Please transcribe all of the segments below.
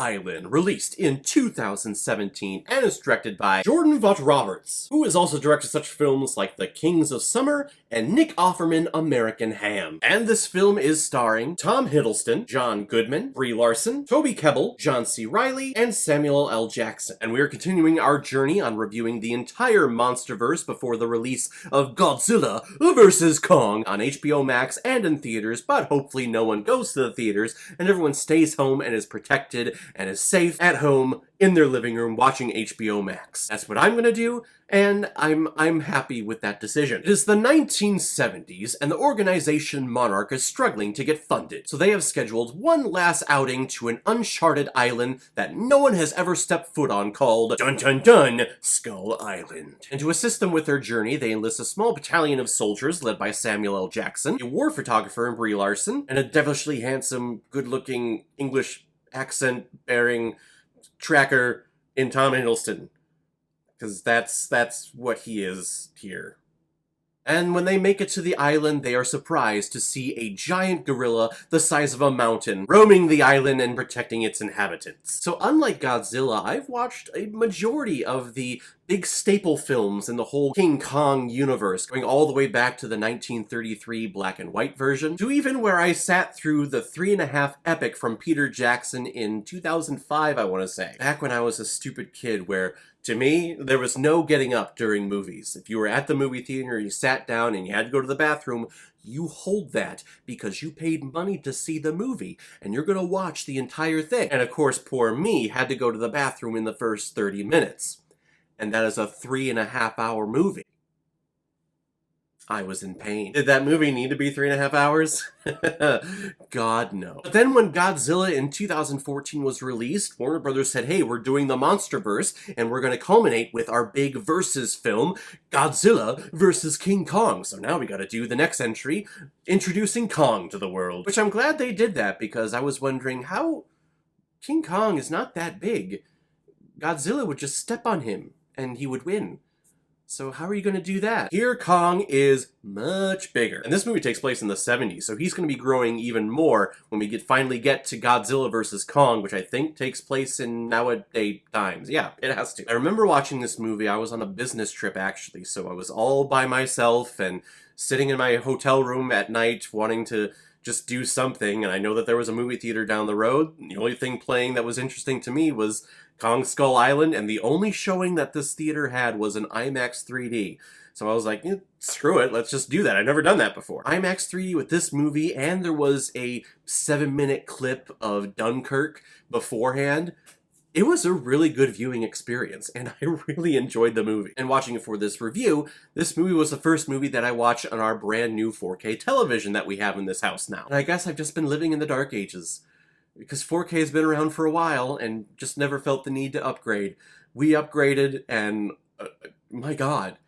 Island, released in 2017 and is directed by Jordan Vogt-Roberts, who has also directed such films like The Kings of Summer and Nick Offerman American Ham. And this film is starring Tom Hiddleston, John Goodman, Brie Larson, Toby Kebbell, John C. Reilly, and Samuel L. Jackson. And we are continuing our journey on reviewing the entire MonsterVerse before the release of Godzilla vs. Kong on HBO Max and in theaters, but hopefully no one goes to the theaters and everyone stays home and is protected and is safe at home in their living room watching HBO Max. That's what I'm gonna do, and I'm happy with that decision. It is the 1970s, and the organization Monarch is struggling to get funded, so they have scheduled one last outing to an uncharted island that no one has ever stepped foot on called Dun Dun Dun Skull Island. And to assist them with their journey, they enlist a small battalion of soldiers led by Samuel L. Jackson, a war photographer in Brie Larson, and a devilishly handsome, good-looking, English accent-bearing tracker in Tom Hiddleston. Because that's what he is here. And when they make it to the island, they are surprised to see a giant gorilla the size of a mountain roaming the island and protecting its inhabitants. So unlike Godzilla, I've watched a majority of the big staple films in the whole King Kong universe, going all the way back to the 1933 black and white version, to even where I sat through the 3.5 epic from Peter Jackson in 2005, I want to say. Back when I was a stupid kid where, to me, there was no getting up during movies. If you were at the movie theater, you sat down and you had to go to the bathroom, you hold that because you paid money to see the movie and you're going to watch the entire thing. And of course, poor me had to go to the bathroom in the first 30 minutes. And that is a 3.5-hour movie. I was in pain. Did that movie need to be 3.5 hours? God, no. But then when Godzilla in 2014 was released, Warner Brothers said, hey, we're doing the MonsterVerse, and we're going to culminate with our big versus film, Godzilla vs. King Kong. So now we got to do the next entry, introducing Kong to the world. Which I'm glad they did that, because I was wondering how King Kong is not that big. Godzilla would just step on him, and he would win. So how are you going to do that? Here, Kong is much bigger. And this movie takes place in the 70s, so he's going to be growing even more when we finally get to Godzilla vs. Kong, which I think takes place in nowadays times. Yeah, it has to. I remember watching this movie. I was on a business trip, actually, so I was all by myself and sitting in my hotel room at night wanting to just do something, and I know that there was a movie theater down the road. The only thing playing that was interesting to me was Kong Skull Island, and the only showing that this theater had was an IMAX 3D. So I was like, screw it, let's just do that. I've never done that before. IMAX 3D with this movie, and there was a 7-minute clip of Dunkirk beforehand. It was a really good viewing experience, and I really enjoyed the movie. And watching it for this review, this movie was the first movie that I watched on our brand new 4K television that we have in this house now. And I guess I've just been living in the dark ages, because 4K has been around for a while and just never felt the need to upgrade. We upgraded, and my God,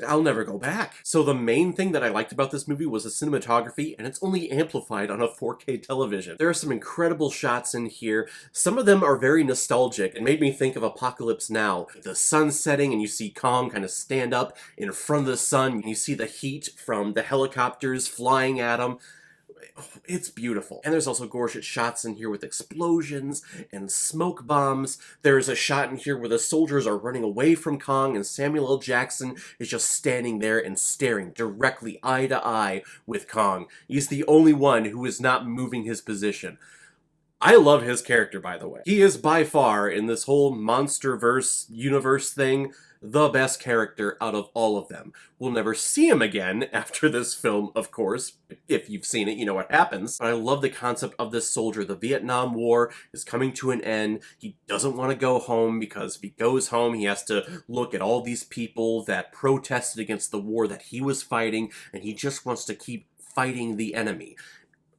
I'll never go back. So the main thing that I liked about this movie was the cinematography, and it's only amplified on a 4K television. There are some incredible shots in here. Some of them are very nostalgic and made me think of Apocalypse Now. The sun setting, and you see Kong kind of stand up in front of the sun, and you see the heat from the helicopters flying at him. It's beautiful. And there's also gorgeous shots in here with explosions and smoke bombs. There's a shot in here where the soldiers are running away from Kong and Samuel L. Jackson is just standing there and staring directly eye to eye with Kong. He's the only one who is not moving his position. I love his character, by the way. He is by far, in this whole MonsterVerse universe thing, the best character out of all of them. We'll never see him again after this film, of course. If you've seen it, you know what happens. But I love the concept of this soldier. The Vietnam War is coming to an end. He doesn't want to go home because if he goes home, he has to look at all these people that protested against the war that he was fighting, and he just wants to keep fighting the enemy.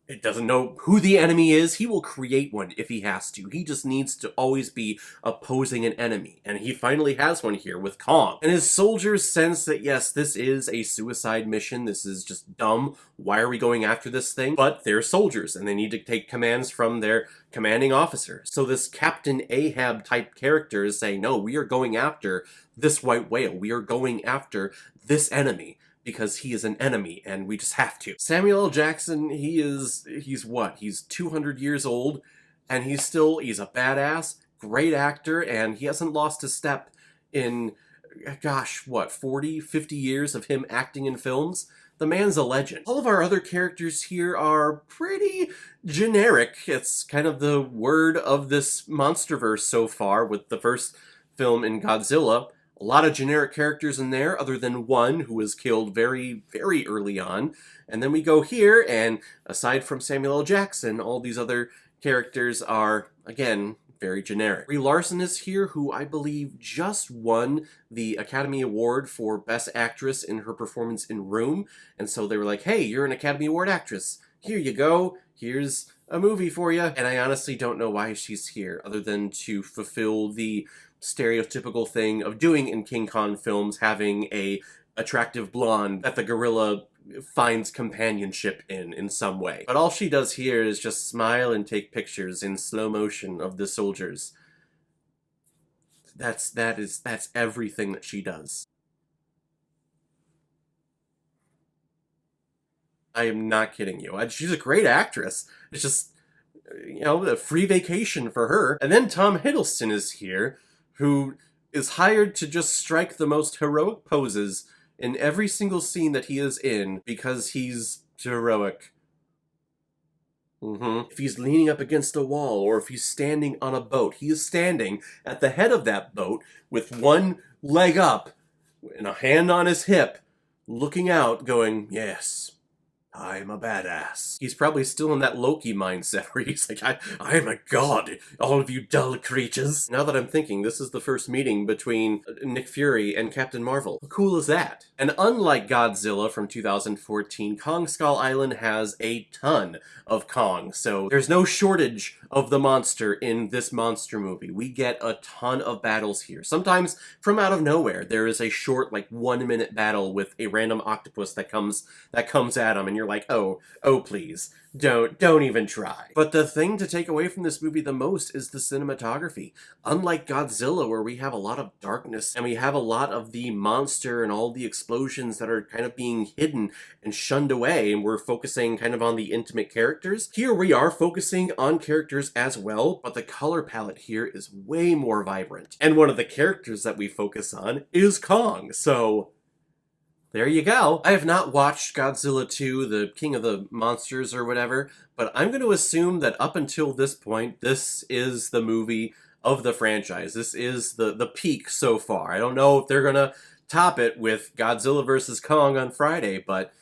It doesn't know who the enemy is. He will create one if he has to. He just needs to always be opposing an enemy. And he finally has one here with Kong. And his soldiers sense that, yes, this is a suicide mission. This is just dumb. Why are we going after this thing? But they're soldiers, and they need to take commands from their commanding officer. So this Captain Ahab type character is saying, no, we are going after this white whale. We are going after this enemy. Because he is an enemy, and we just have to. Samuel L. Jackson, he's what? He's 200 years old, and he's a badass, great actor, and he hasn't lost a step in, gosh, what, 40, 50 years of him acting in films? The man's a legend. All of our other characters here are pretty generic. It's kind of the word of this MonsterVerse so far with the first film in Godzilla. A lot of generic characters in there, other than one who was killed very, very early on. And then we go here, and aside from Samuel L. Jackson, all these other characters are, again, very generic. Brie Larson is here, who I believe just won the Academy Award for Best Actress in her performance in Room. And so they were like, hey, you're an Academy Award actress. Here you go. Here's a movie for you. And I honestly don't know why she's here, other than to fulfill the stereotypical thing of doing in King Kong films, having a attractive blonde that the gorilla finds companionship in some way. But all she does here is just smile and take pictures in slow motion of the soldiers. That's everything that she does. I am not kidding you. She's a great actress. It's just, you know, a free vacation for her. And then Tom Hiddleston is here, who is hired to just strike the most heroic poses in every single scene that he is in because he's heroic. If he's leaning up against a wall or if he's standing on a boat, he is standing at the head of that boat with one leg up and a hand on his hip, looking out, going, yes, I'm a badass. He's probably still in that Loki mindset where he's like, I am a god, all of you dull creatures. Now that I'm thinking, this is the first meeting between Nick Fury and Captain Marvel. How cool is that? And unlike Godzilla from 2014, Kong Skull Island has a ton of Kong, so there's no shortage of the monster in this monster movie. We get a ton of battles here. Sometimes from out of nowhere, there is a short, like 1-minute battle with a random octopus that comes at him, and you're like, oh please, don't even try. But the thing to take away from this movie the most is the cinematography. Unlike Godzilla, where we have a lot of darkness and we have a lot of the monster and all the explosions that are kind of being hidden and shunned away, and we're focusing kind of on the intimate characters, here we are focusing on characters as well, but the color palette here is way more vibrant. And one of the characters that we focus on is Kong, so there you go. I have not watched Godzilla 2, the King of the Monsters or whatever, but I'm going to assume that up until this point, this is the movie of the franchise. This is the peak so far. I don't know if they're going to top it with Godzilla vs. Kong on Friday, but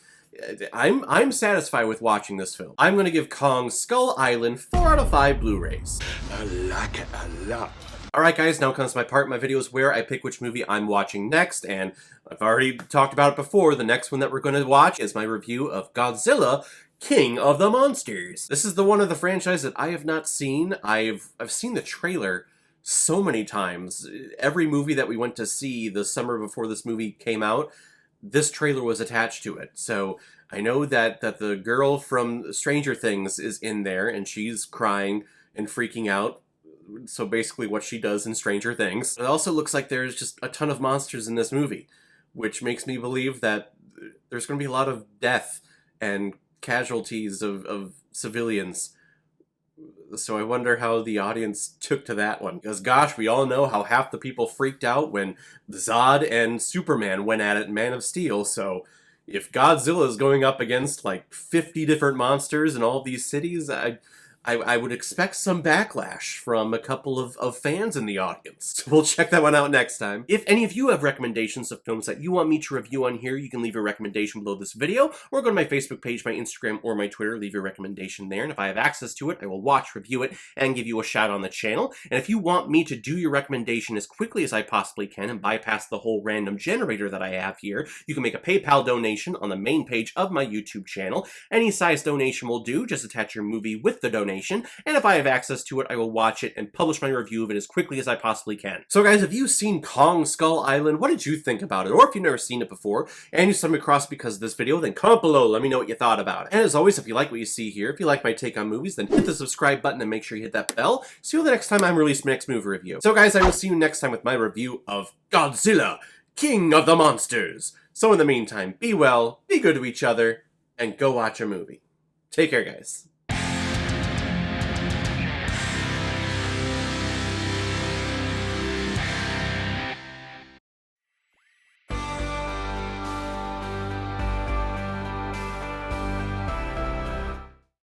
I'm satisfied with watching this film. I'm going to give Kong Skull Island 4 out of 5 Blu-rays. I like it a lot. Alright guys, now comes my part in my videos where I pick which movie I'm watching next, and I've already talked about it before. The next one that we're going to watch is my review of Godzilla, King of the Monsters. This is the one of the franchise that I have not seen. I've seen the trailer so many times. Every movie that we went to see the summer before this movie came out, this trailer was attached to it. So I know that the girl from Stranger Things is in there, and she's crying and freaking out. So basically what she does in Stranger Things. It also looks like there's just a ton of monsters in this movie, which makes me believe that there's going to be a lot of death and casualties of civilians. So I wonder how the audience took to that one. Because gosh, we all know how half the people freaked out when Zod and Superman went at it in Man of Steel, so if Godzilla is going up against like 50 different monsters in all these cities, I would expect some backlash from a couple of fans in the audience. We'll check that one out next time. If any of you have recommendations of films that you want me to review on here, you can leave a recommendation below this video, or go to my Facebook page, my Instagram, or my Twitter, leave your recommendation there, and if I have access to it, I will watch, review it, and give you a shout on the channel. And if you want me to do your recommendation as quickly as I possibly can and bypass the whole random generator that I have here, you can make a PayPal donation on the main page of my YouTube channel. Any size donation will do, just attach your movie with the donation, and if I have access to it, I will watch it and publish my review of it as quickly as I possibly can. So guys, have you seen Kong Skull Island? What did you think about it? Or if you've never seen it before, and you stumbled across it because of this video, then comment below, let me know what you thought about it. And as always, if you like what you see here, if you like my take on movies, then hit the subscribe button and make sure you hit that bell. See you the next time I release my next movie review. So guys, I will see you next time with my review of Godzilla, King of the Monsters. So in the meantime, be well, be good to each other, and go watch a movie. Take care, guys.